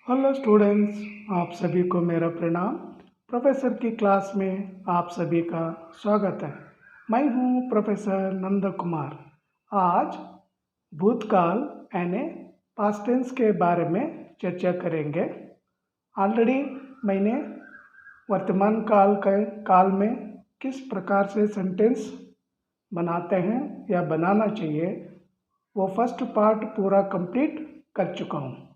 Hello students, आप सभी को मेरा प्रणाम। प्रोफेसर की क्लास में आप सभी का स्वागत है। मैं हूं प्रोफेसर नंद कुमार। आज भूतकाल यानी पास्ट टेंस के बारे में चर्चा करेंगे। ऑलरेडी मैंने वर्तमान काल में किस प्रकार से सेंटेंस बनाते हैं या बनाना चाहिए, वो फर्स्ट पार्ट पूरा कंप्लीट कर चुका हूँ।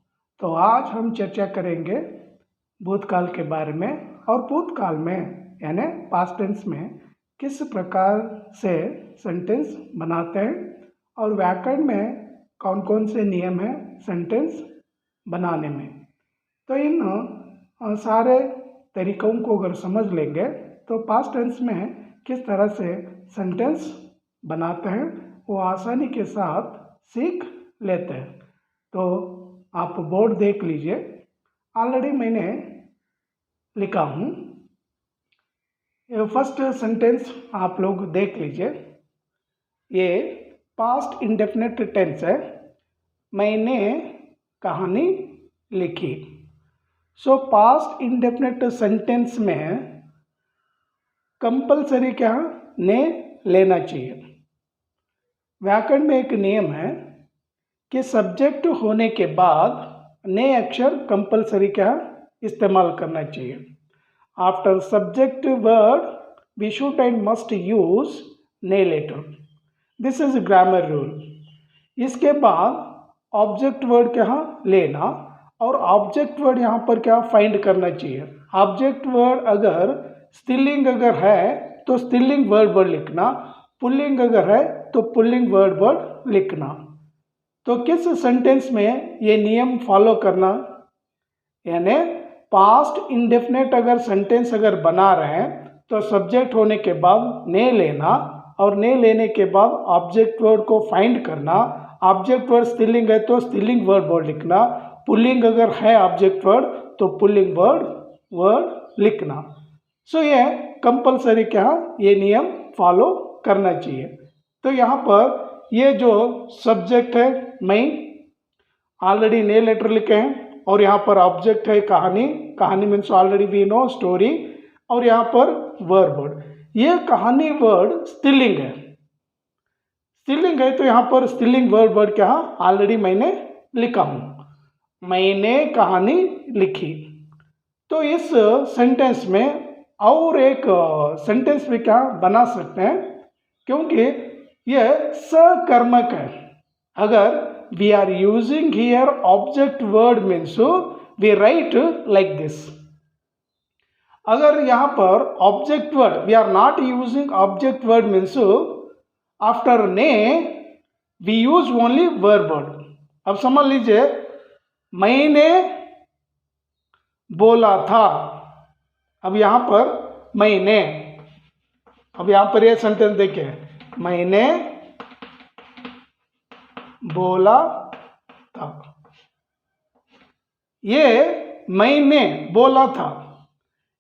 तो आज हम चर्चा करेंगे भूतकाल के बारे में, और भूतकाल में यानी पास्ट टेंस में किस प्रकार से सेंटेंस बनाते हैं और व्याकरण में कौन कौन से नियम हैं सेंटेंस बनाने में। तो इन सारे तरीकों को अगर समझ लेंगे तो पास्ट टेंस में किस तरह से सेंटेंस बनाते हैं वो आसानी के साथ सीख लेते हैं। तो आप बोर्ड देख लीजिए, ऑलरेडी मैंने लिखा हूँ। फर्स्ट सेंटेंस आप लोग देख लीजिए। ये पास्ट इंडेफिनिट टेंस है। मैंने कहानी लिखी। सो पास्ट इंडेफिनिट सेंटेंस में कंपलसरी क्या ने लेना चाहिए। व्याकरण में एक नियम है कि सब्जेक्ट होने के बाद ने अक्षर कंपलसरी क्या इस्तेमाल करना चाहिए। After subject word we should and must use ने letter. This is grammar rule. इसके बाद ऑब्जेक्ट वर्ड क्या लेना, और ऑब्जेक्ट वर्ड यहाँ पर क्या फाइंड करना चाहिए। ऑब्जेक्ट वर्ड अगर स्त्रीलिंग अगर है तो स्त्रीलिंग वर्ड लिखना, पुल्लिंग अगर है तो पुल्लिंग वर्ड लिखना। तो किस सेंटेंस में ये नियम फॉलो करना, यानी पास्ट इंडेफिनिट अगर सेंटेंस अगर बना रहे हैं तो सब्जेक्ट होने के बाद ने लेना, और ने लेने के बाद ऑब्जेक्ट वर्ड को फाइंड करना। ऑब्जेक्ट वर्ड स्त्रीलिंग है तो स्त्रीलिंग वर्ड लिखना, पुल्लिंग अगर है ऑब्जेक्ट वर्ड तो पुल्लिंग वर्ड लिखना। सो ये कंपलसरी क्या ये नियम फॉलो करना चाहिए। तो यहाँ पर ये जो सब्जेक्ट है मैं ऑलरेडी ने लेटर लिखे हैं, और यहाँ पर ऑब्जेक्ट है कहानी। कहानी means already we know story, और यहाँ पर वर्ड। ये कहानी वर्ड स्त्रीलिंग है। स्त्रीलिंग है तो यहाँ पर स्त्रीलिंग वर्ड क्या ऑलरेडी मैंने लिखा हूँ। मैंने कहानी लिखी। तो इस सेंटेंस में और एक सेंटेंस भी क्या बना सकते हैं, क्योंकि यह सकर्मक है। अगर we are using here object word means we write like this. अगर यहाँ पर object word we are not using object word means after ने वी यूज ओनली वर्ड। अब समझ लीजिए, मैंने बोला था। अब यहाँ पर मैंने, अब यहाँ पर यह सेंटेंस देखिए, मैंने बोला था। ये मैंने बोला था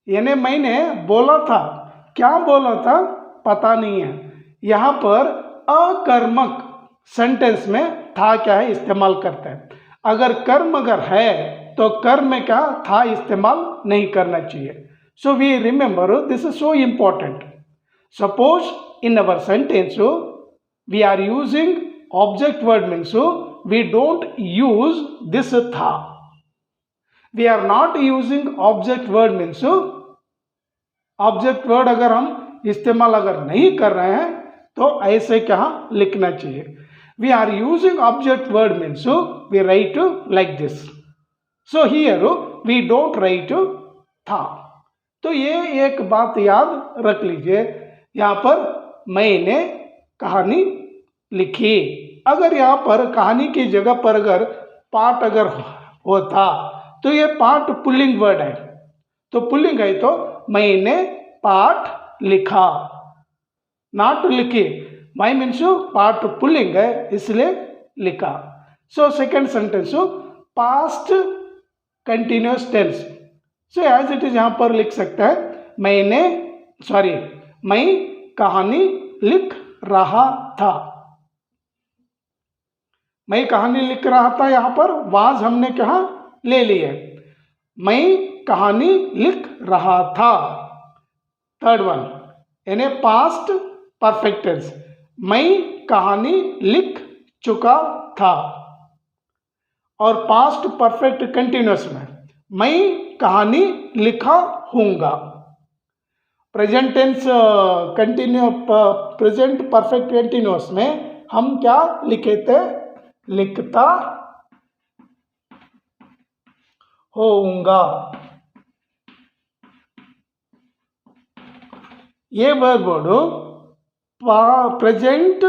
यानी मैंने बोला था, क्या बोला था पता नहीं है। यहाँ पर अकर्मक सेंटेंस में था क्या है इस्तेमाल करते हैं। अगर कर्म अगर है तो कर्म में क्या था इस्तेमाल नहीं करना चाहिए। So we remember this is so important. Suppose in our sentence we are using object word means we don't use this था। We are not using object word means object word अगर हम इस्तेमाल अगर नहीं कर रहे हैं तो ऐसे क्या लिखना चाहिए। We are using object word means we write like this. So here we don't write था। तो ये एक बात याद रख लीजिए, यहाँ पर मैंने कहानी लिखी। अगर यहाँ पर कहानी की जगह पर अगर पाठ अगर होता तो ये पाठ पुल्लिंग वर्ड है। तो पुल्लिंग है तो मैंने पाठ लिखा, नॉट लिखी। माई मीन्स पाठ पुल्लिंग है इसलिए लिखा। So second sentence past continuous tense. So as it is यहाँ पर लिख सकता है मैं कहानी लिख रहा था। मैं कहानी लिख रहा था, यहाँ पर वाज हमने कहा ले लिए। मैं कहानी लिख रहा था। थर्ड वन, यानी पास्ट परफेक्ट टेंस, मैं कहानी लिख चुका था। और पास्ट परफेक्ट कंटिन्यूअस में मैं कहानी लिखा हूँगा। Present tense present perfect continuous में हम क्या लिखे थे? लिखता होऊंगा। ये वर्ड प्रेजेंट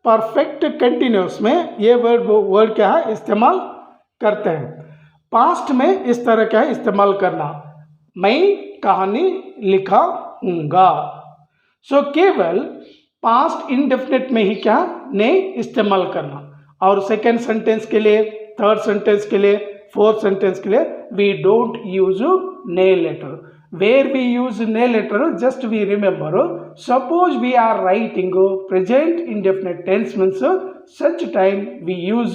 परफेक्ट कंटिन्यूअस में ये वर्ड क्या है इस्तेमाल करते हैं। पास्ट में इस तरह क्या है इस्तेमाल करना, मैं कहानी लिखा हूँगा। सो केवल पास्ट इंडेफिनिट में ही क्या ने इस्तेमाल करना। और सेकेंड सेंटेंस के लिए, थर्ड सेंटेंस के लिए, फोर्थ सेंटेंस के लिए वी डोंट यूज ने letter. Where we use ne letter, just we remember, suppose we are writing present indefinite tense means such time we use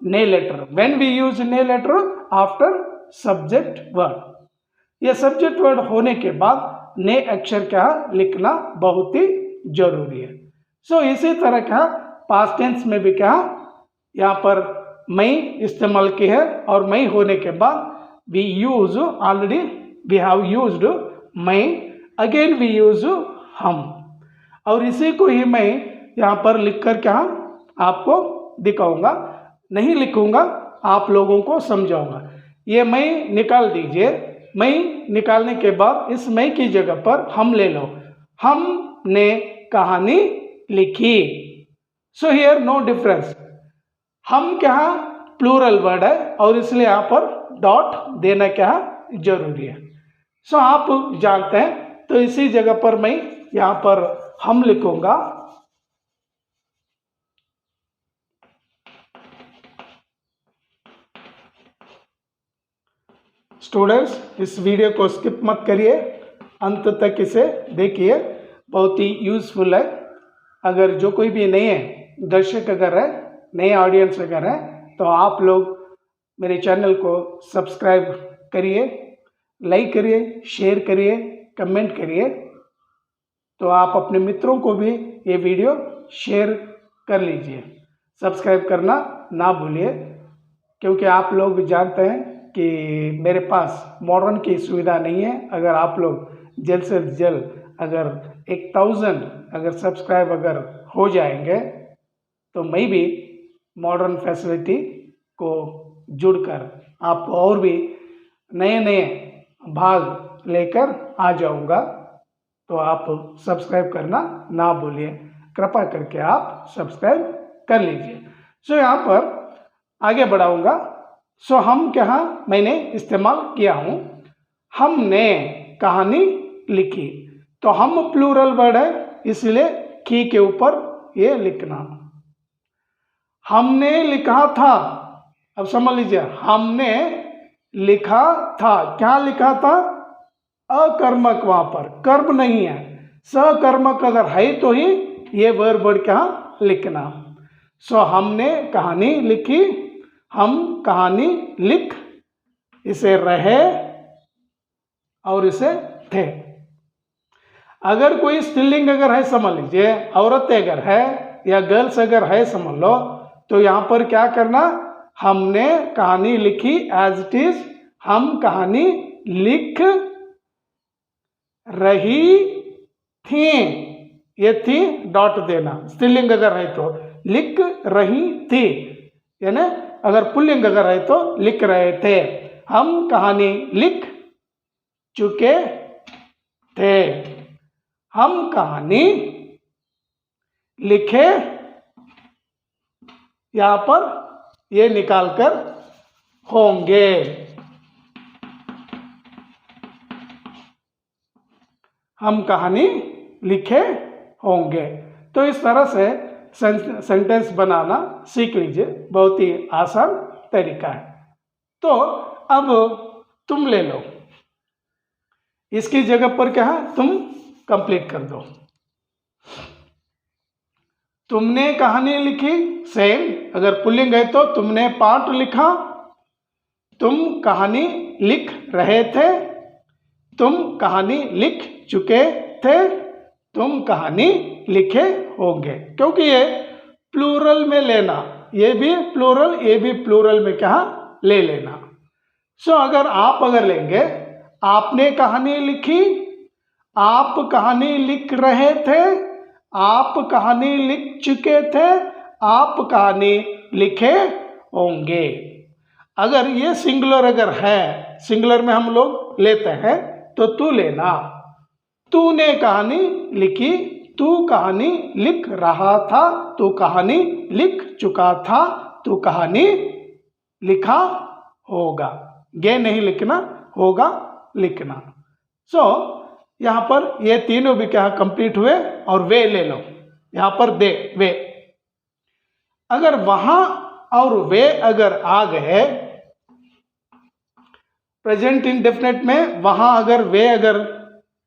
ne letter. When we use ne letter? After subject word. ये subject word होने के बाद ने अक्षर क्या लिखना बहुत ही जरूरी है। सो इसी तरह का पास्ट टेंस में भी क्या यहाँ पर मैं इस्तेमाल की है, और मैं होने के बाद we use already we have used मैं, अगेन वी यूज हम। और इसी को ही मैं यहाँ पर लिखकर क्या आपको दिखाऊंगा, नहीं लिखूंगा, आप लोगों को समझाऊंगा। ये मैं निकाल दीजिए। मैं निकालने के बाद इस मैं की जगह पर हम ले लो। हमने कहानी लिखी। So here no difference. हम क्या प्लूरल वर्ड है और इसलिए यहाँ पर डॉट देना क्या जरूरी है। सो आप जानते हैं, तो इसी जगह पर मैं यहाँ पर हम लिखूंगा। स्टूडेंट्स, इस वीडियो को स्किप मत करिए, अंत तक इसे देखिए, बहुत ही यूजफुल है। अगर जो कोई भी नए दर्शक अगर है, नए ऑडियंस अगर है, तो आप लोग मेरे चैनल को सब्सक्राइब करिए, लाइक करिए, शेयर करिए, कमेंट करिए। तो आप अपने मित्रों को भी ये वीडियो शेयर कर लीजिए। सब्सक्राइब करना ना भूलिए, क्योंकि आप लोग भी जानते हैं कि मेरे पास मॉडर्न की सुविधा नहीं है। अगर आप लोग जल्द से जल्द अगर 1000 अगर सब्सक्राइब अगर हो जाएंगे, तो मैं भी मॉडर्न फैसिलिटी को जुड़कर आपको और भी नए नए भाग लेकर आ जाऊंगा। तो आप सब्सक्राइब करना ना भूलिए, कृपया करके आप सब्सक्राइब कर लीजिए। सो यहाँ पर आगे बढ़ाऊंगा। सो हम क्या मैंने इस्तेमाल किया हूँ, हमने कहानी लिखी। तो हम प्लूरल वर्ड है, इसलिए की के ऊपर ये लिखना। हमने लिखा था, अब समझ लीजिए, हमने लिखा था। क्या लिखा था? अकर्मक, वहां पर कर्म नहीं है, सकर्मक अगर है तो ही ये वर्ड क्या लिखना। सो हमने कहानी लिखी, हम कहानी लिख, इसे रहे और इसे थे। अगर कोई स्त्रीलिंग अगर है समझ लीजिए, औरत अगर है या गर्ल्स अगर है समझ लो, तो यहां पर क्या करना, हमने कहानी लिखी एज इट इज, हम कहानी लिख रही थी। ये थी डॉट देना, स्त्रीलिंग अगर है तो लिख रही थी, यानी अगर पुल्लिंग अगर है तो लिख रहे थे। हम कहानी लिख चुके थे, हम कहानी लिखे, यहां पर ये निकालकर होंगे। हम कहानी लिखे होंगे। तो इस तरह से सेंटेंस बनाना सीख लीजिए, बहुत ही आसान तरीका है। तो अब तुम ले लो, इसकी जगह पर क्या है, तुम कंप्लीट कर दो। तुमने कहानी लिखी, सेम, अगर पुल्लिंग है तो तुमने पाठ लिखा, तुम कहानी लिख रहे थे, तुम कहानी लिख चुके थे, तुम कहानी लिखे होंगे। क्योंकि ये प्लूरल में लेना, ये भी प्लूरल, ये भी प्लूरल में क्या ले लेना। सो अगर लेंगे, आपने कहानी लिखी, आप कहानी लिख रहे थे, आप कहानी लिख चुके थे, आप कहानी लिखे होंगे। अगर ये सिंगुलर अगर है, सिंगुलर में हम लोग लेते हैं तो तू लेना, तूने कहानी लिखी, तू कहानी लिख रहा था, तू कहानी लिख चुका था, तू कहानी लिखा होगा। गे नहीं लिखना, होगा लिखना। सो यहाँ पर ये तीनों भी क्या कंप्लीट हुए। और वे ले लो, यहाँ पर दे, वे। अगर वहां और वे अगर आ गए प्रेजेंट इंडेफिनिट में, वहां अगर वे अगर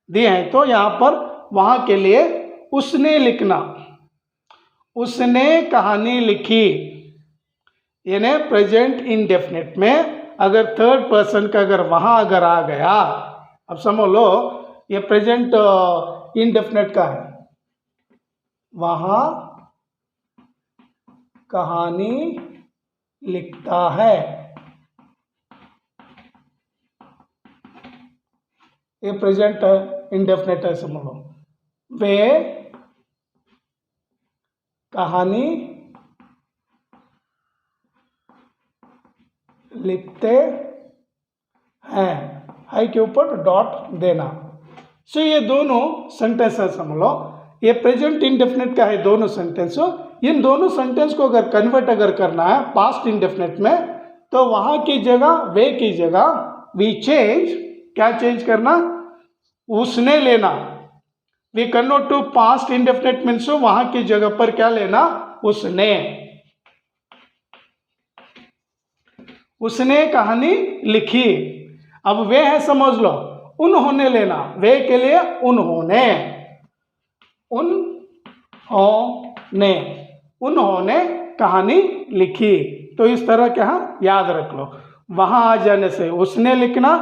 दिए हैं तो यहाँ पर वहां के लिए उसने लिखना, उसने कहानी लिखी। यानी प्रेजेंट इंडेफिनिट में अगर थर्ड पर्सन का अगर वहां अगर आ गया, अब समझ लो ये प्रेजेंट इंडेफिनिट का है, वहां कहानी लिखता है, ये प्रेजेंट इंडेफिनिट है, समझ लो। वे कहानी लिखते हैं, हाई के ऊपर डॉट देना। सो ये दोनों सेंटेंस है, समझ लो ये प्रेजेंट इंडेफिनिट का है दोनों सेंटेंस। इन दोनों सेंटेंस को अगर कन्वर्ट अगर करना है पास्ट इंडेफिनिट में, तो वहां की जगह वे की जगह वी चेंज, क्या चेंज करना, उसने लेना। We convert to past indefinite means वहां की जगह पर क्या लेना, उसने। उसने कहानी लिखी, अब वे है समझ लो, उन्होंने लेना, वे के लिए उन्होंने, उन्होंने, उन्होंने कहानी लिखी। तो इस तरह क्या याद रख लो, वहां आ जाने से उसने लिखना,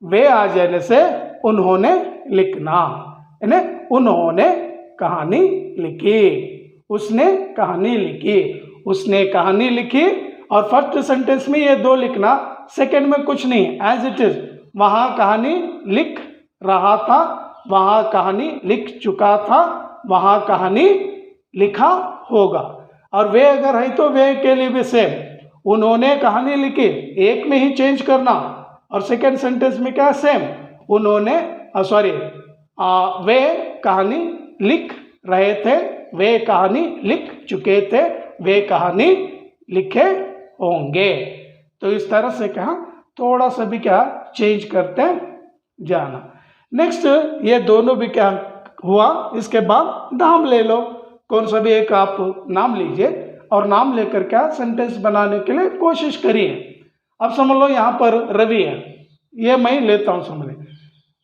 वे आ जाने से उन्होंने लिखना। यानी उन्होंने कहानी लिखी, उसने कहानी लिखी, उसने कहानी लिखी। और फर्स्ट सेंटेंस में ये दो लिखना, सेकंड में कुछ नहीं, एज इट इज। वहां कहानी लिख रहा था, वहां कहानी लिख चुका था, वहां कहानी लिखा होगा। और वे अगर है तो वे के लिए भी सेम, उन्होंने कहानी लिखी, एक में ही चेंज करना। और सेकंड सेंटेंस में क्या सेम, उन्होंने वे कहानी लिख रहे थे, वे कहानी लिख चुके थे, वे कहानी लिखे होंगे। तो इस तरह से क्या थोड़ा सा भी क्या चेंज करते जाना। नेक्स्ट ये दोनों भी क्या हुआ, इसके बाद नाम ले लो, कौन सा भी एक आप नाम लीजिए और नाम लेकर क्या सेंटेंस बनाने के लिए कोशिश करिए। अब समझ लो यहाँ पर रवि है, ये मैं लेता हूँ समझ।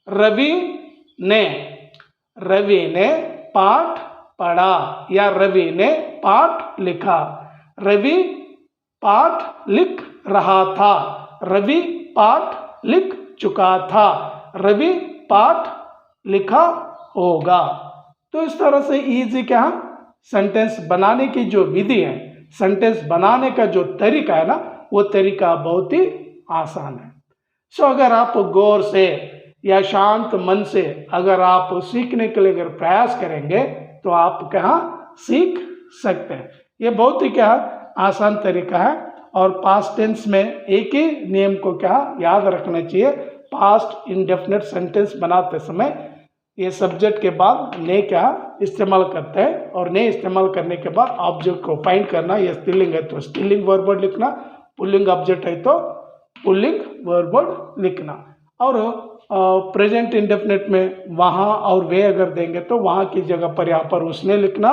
रवि ने पाठ पढ़ा या रवि ने पाठ लिखा। रवि पाठ लिख रहा था, रवि पाठ लिख चुका था, रवि पाठ लिखा होगा। तो इस तरह से इजी क्या सेंटेंस बनाने की जो विधि है, सेंटेंस बनाने का जो तरीका है ना, वो तरीका बहुत ही आसान है। सो अगर आप गौर से या शांत मन से अगर आप सीखने के लिए अगर प्रयास करेंगे तो आप क्या सीख सकते हैं। ये बहुत ही क्या आसान तरीका है। और पास्ट टेंस में एक ही नियम को क्या याद रखना चाहिए, पास्ट इंडेफिनिट सेंटेंस बनाते समय ये सब्जेक्ट के बाद ने क्या इस्तेमाल करते हैं, और ने इस्तेमाल करने के बाद ऑब्जेक्ट को फाइंड करना। ये स्त्रीलिंग है तो स्त्रीलिंग वर्ब लिखना, पुल्लिंग ऑब्जेक्ट है तो पुल्लिंग वर्ब लिखना। और प्रेजेंट इंडेफिनिट में वहाँ और वे अगर देंगे तो वहाँ की जगह पर यहाँ पर उसने लिखना,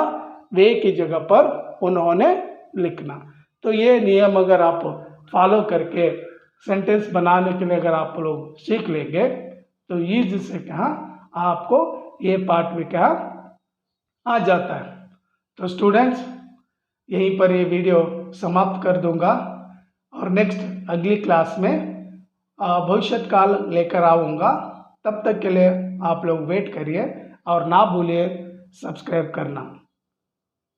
वे की जगह पर उन्होंने लिखना। तो ये नियम अगर आप फॉलो करके सेंटेंस बनाने के लिए अगर आप लोग सीख लेंगे तो ईजी से क्या आपको ये पार्ट में क्या आ जाता है। तो स्टूडेंट्स यहीं पर ये वीडियो समाप्त कर दूंगा और नेक्स्ट अगली क्लास में भविष्य काल लेकर आऊँगा। तब तक के लिए आप लोग वेट करिए और ना भूलिए सब्सक्राइब करना,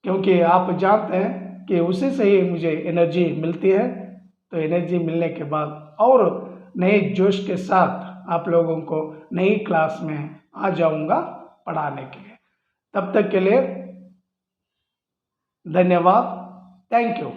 क्योंकि आप जानते हैं कि उसी से ही मुझे एनर्जी मिलती है। तो एनर्जी मिलने के बाद और नए जोश के साथ आप लोगों को नई क्लास में आ जाऊंगा पढ़ाने के लिए। तब तक के लिए धन्यवाद। Thank you.